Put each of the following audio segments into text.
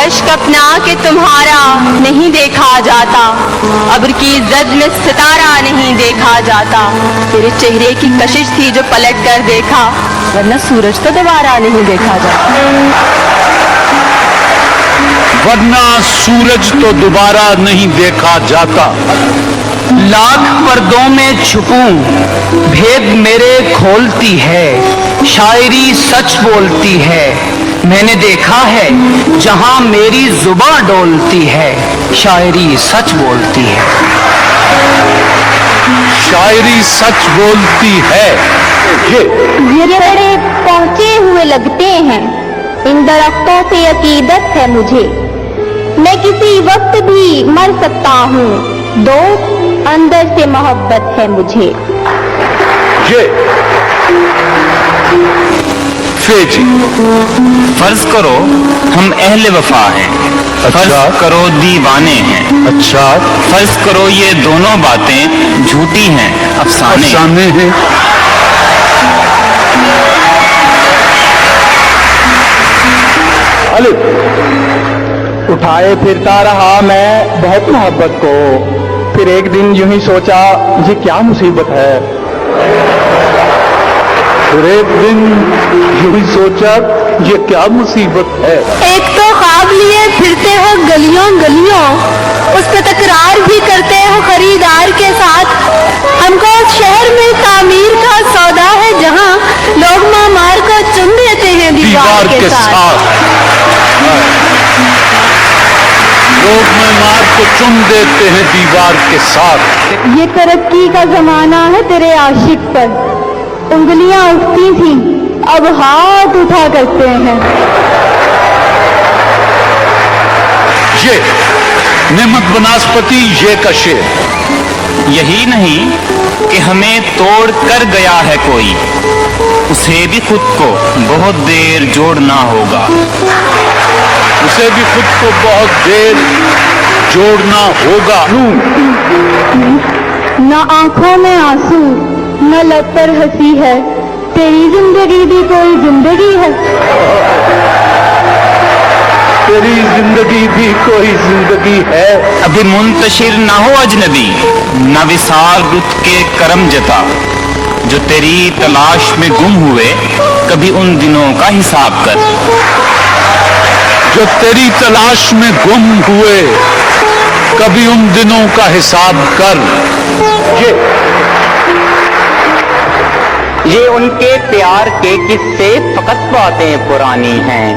अश्क अपना के तुम्हारा नहीं देखा जाता, अब्र की जद में सितारा नहीं देखा जाता। तेरे चेहरे की कशिश थी जो पलट कर देखा, वरना सूरज तो दोबारा नहीं देखा जाता। वरना सूरज तो दोबारा नहीं देखा जाता। लाख पर्दों में छुपूं भेद मेरे खोलती है, शायरी सच बोलती है। मैंने देखा है जहां मेरी जुबान डोलती है, शायरी सच बोलती है। शायरी सच बोलती है। ये बड़े पहुंचे हुए लगते हैं, इन दरख्तों से अकीदत है मुझे। मैं किसी वक्त भी मर सकता हूँ, दोस्त अंदर से मोहब्बत है मुझे। फेजी फर्ज करो हम अहले वफा हैं, फर्ज करो दीवाने हैं। अच्छा, फर्ज करो ये दोनों बातें झूठी हैं, अफसाने हैं। उठाए फिरता रहा मैं बहुत मोहब्बत को, फिर एक दिन यूं ही सोचा ये क्या मुसीबत है। फिर एक दिन यूं ही सोचा ये क्या मुसीबत है। एक तो ख्वाब लिए फिरते हो गलियों गलियों, उस पर तकरार भी करते हो खरीदार के साथ। हमको उस शहर में तामीर का सौदा है जहां लोग मामार को चुन देते हैं दीवार के साथ। लोग मेमार को चुन देते हैं दीवार के साथ। ये तरक्की का जमाना है तेरे आशिक पर, उंगलियां उठती थी अब हाथ उठा करते हैं। ये नेमत बनास्पति ये का शेर। यही नहीं कि हमें तोड़ कर गया है कोई, उसे भी खुद को बहुत देर जोड़ना होगा। उसे भी खुद को बहुत देर जोड़ना होगा। न आंखों में आंसू न लब पर हंसी है, तेरी जिंदगी भी कोई जिंदगी है। तेरी जिंदगी भी कोई जिंदगी है। अभी मुंतशिर ना हो अजनबी, न विसाल रुत के करम जता। जो तेरी तलाश में गुम हुए कभी उन दिनों का हिसाब कर। जो तेरी तलाश में गुम हुए कभी उन दिनों का हिसाब कर। ये उनके प्यार के किस्से फकत बातें पुरानी हैं,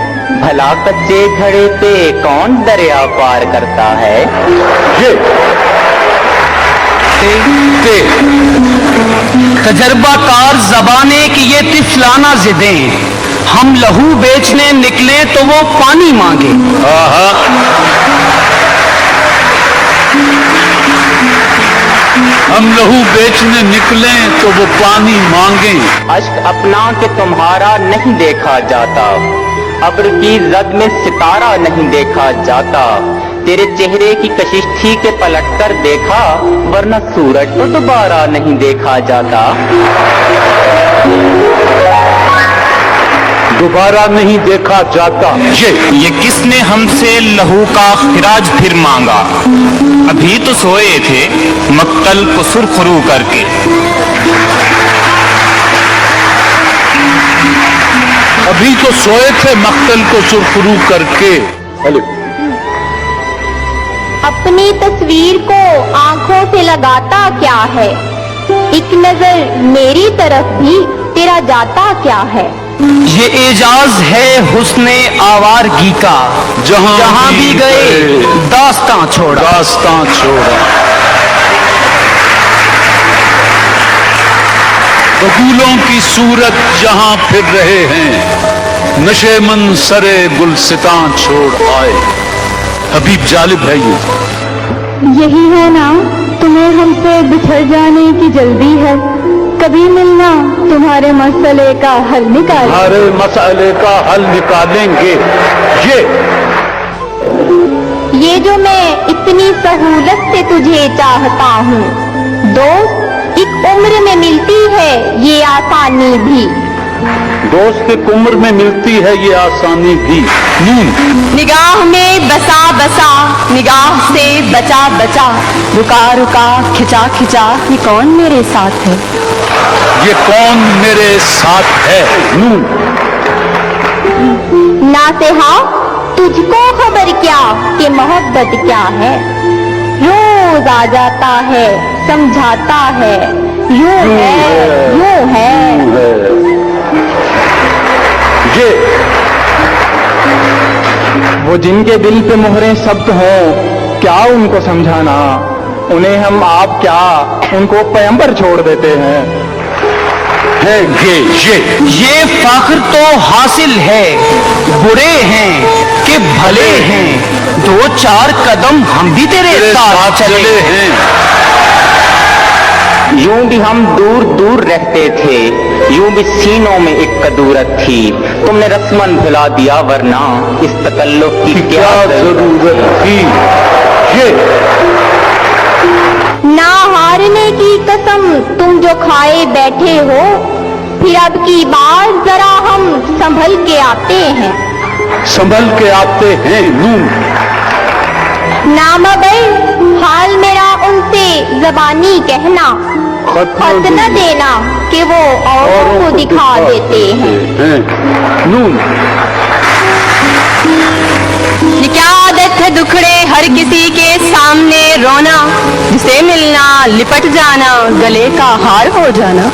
भला कच्चे घड़े पे कौन दरिया पार करता है। तजर्बाकार जबाने की ये तिफलाना जिदें, हम लहू बेचने निकले तो वो पानी मांगे। हम लहू बेचने निकले तो वो पानी मांगे। अश्क अपना के तुम्हारा नहीं देखा जाता, अब्र की जद में सितारा नहीं देखा जाता। तेरे चेहरे की कशिश थी के पलट कर देखा, वरना सूरज तो दोबारा नहीं देखा जाता। दोबारा नहीं देखा जाता। ये किसने हमसे लहू का खिराज फिर मांगा। अभी तो सोए थे मक्तल को सुरखरू करके। अभी तो सोए थे मक्तल को सुरखरू करके। अपनी तस्वीर को आंखों से लगाता क्या है, एक नजर मेरी तरफ भी तेरा जाता क्या है। ये एजाज है हुस्ने आवारगी का, जहां भी गए दास्तां छोड़ा। दास्तां छोड़ा। बबूलों की सूरत जहां फिर रहे हैं, नशे मन सरे गुलसितां छोड़ आए। हबीब जालिब है ये। यही है ना तुम्हें हमसे बिछड़ जाने की जल्दी है, कभी मिलना तुम्हारे मसले का हल निकाल। हमारे मसले का हल निकालेंगे। ये जो मैं इतनी सहूलत से तुझे चाहता हूँ दोस्त, एक उम्र में मिलती है ये आसानी भी। दोस्त उम्र में मिलती है ये आसानी भी। नून निगाह में बसा बसा, निगाह से बचा बचा, रुका रुका, खिंचा खिंचा, ये कौन मेरे साथ है? ये कौन मेरे साथ है? नून नासेहा तुझको खबर क्या कि मोहब्बत क्या है, रोज आ जाता है समझाता है, यूं है ये वो जिनके दिल पे मोहरें सब्त हों, क्या उनको समझाना, उन्हें हम आप क्या उनको पैगंबर छोड़ देते हैं। है ये फख्र तो हासिल है, बुरे हैं कि भले हैं, दो चार कदम हम भी तेरे साथ चले हैं। यूं भी हम दूर दूर रहते थे, यूं भी सीनों में एक कदूरत थी, तुमने रस्मन भुला दिया वरना इस तकल्लुफ की क्या जरूरत थी। ये ना हारने की कसम तुम जो खाए बैठे हो, फिर अब की बार जरा हम संभल के आते हैं, संभल के आते हैं। नून नामबई हाल मेरा उनसे जबानी कहना, खत न देना कि वो औरों को दिखा देते हैं। नून ये क्या आदत है दुखड़े हर किसी के सामने रोना, जिसे मिलना लिपट जाना, गले का हार हो जाना।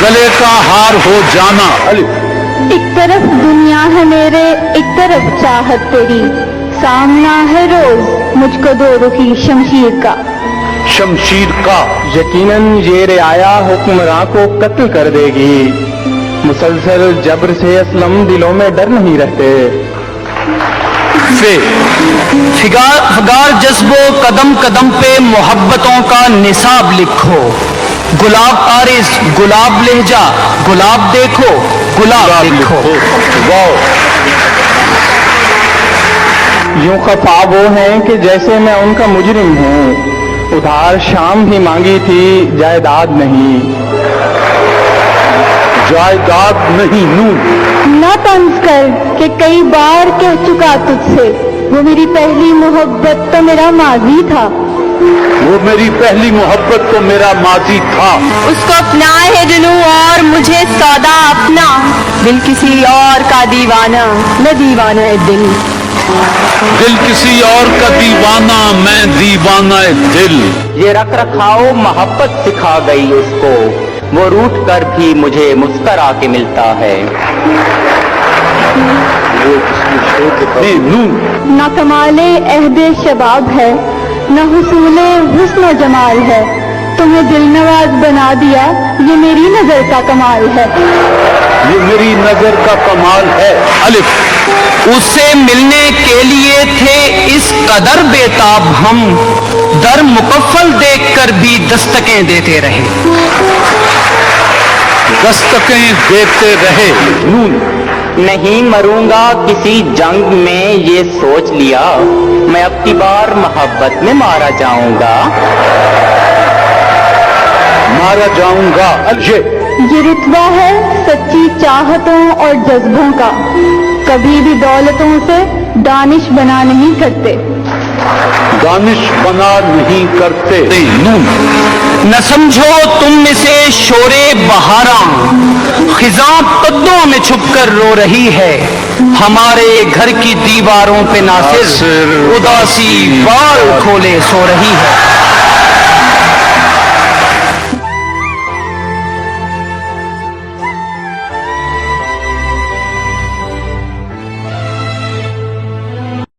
गले का हार हो जाना। अलिफ एक तरफ दुनिया है मेरे, एक तरफ चाहत तेरी, सामना है रोज मुझको दो रुखी शमशीर का। शमशीर का यकीनन ये रियाया हुक्मरां को कत्ल कर देगी, मुसलसल जबर से असलम दिलों में डर नहीं रहते। फिगार जज्बो कदम कदम पे मोहब्बतों का निसाब लिखो, गुलाब आरिस गुलाब लहजा, गुलाब देखो गुलाब देखो। यूं खफा वो हैं कि जैसे मैं उनका मुजरिम हूँ, उधार शाम ही मांगी थी जायदाद नहीं। जायदाद नहीं। नून न तंज कर कि कई बार कह चुका तुझसे, वो मेरी पहली मोहब्बत तो मेरा माजी था, वो मेरी पहली मोहब्बत तो मेरा माजी था। उसको अपना है जुनू और मुझे सौदा अपना, दिल किसी और का दीवाना, मैं दीवाना है दिल। दिल किसी और का दीवाना, मैं दीवाना है दिल। ये रख रखाओ मोहब्बत सिखा गई उसको, वो रूठ कर भी मुझे मुस्करा के मिलता है। नून न कमाले अहदे शबाब है, न हुसूले हुस्न जमाल है, तुम्हें दिल नवाज बना दिया ये मेरी नजर का कमाल है। ये मेरी नजर का कमाल है। अलिफ उससे मिलने के लिए थे इस कदर बेताब हम, दर मुकफ्फल देखकर भी दस्तकें देते रहे। दस्तकें देते रहे। नून नहीं मरूंगा किसी जंग में ये सोच लिया, मैं अब की बार मोहब्बत में मारा जाऊंगा। मारा जाऊंगा। ये रुतबा है सच्ची चाहतों और जज्बों का, कभी भी दौलतों से दानिश बना नहीं करते। दानिश बना नहीं करते। नून न समझो तुम इसे शोरे बहारा, खिजा कद्दों में छुपकर रो रही है, हमारे घर की दीवारों पे नासिर उदासी बाल खोले सो रही है।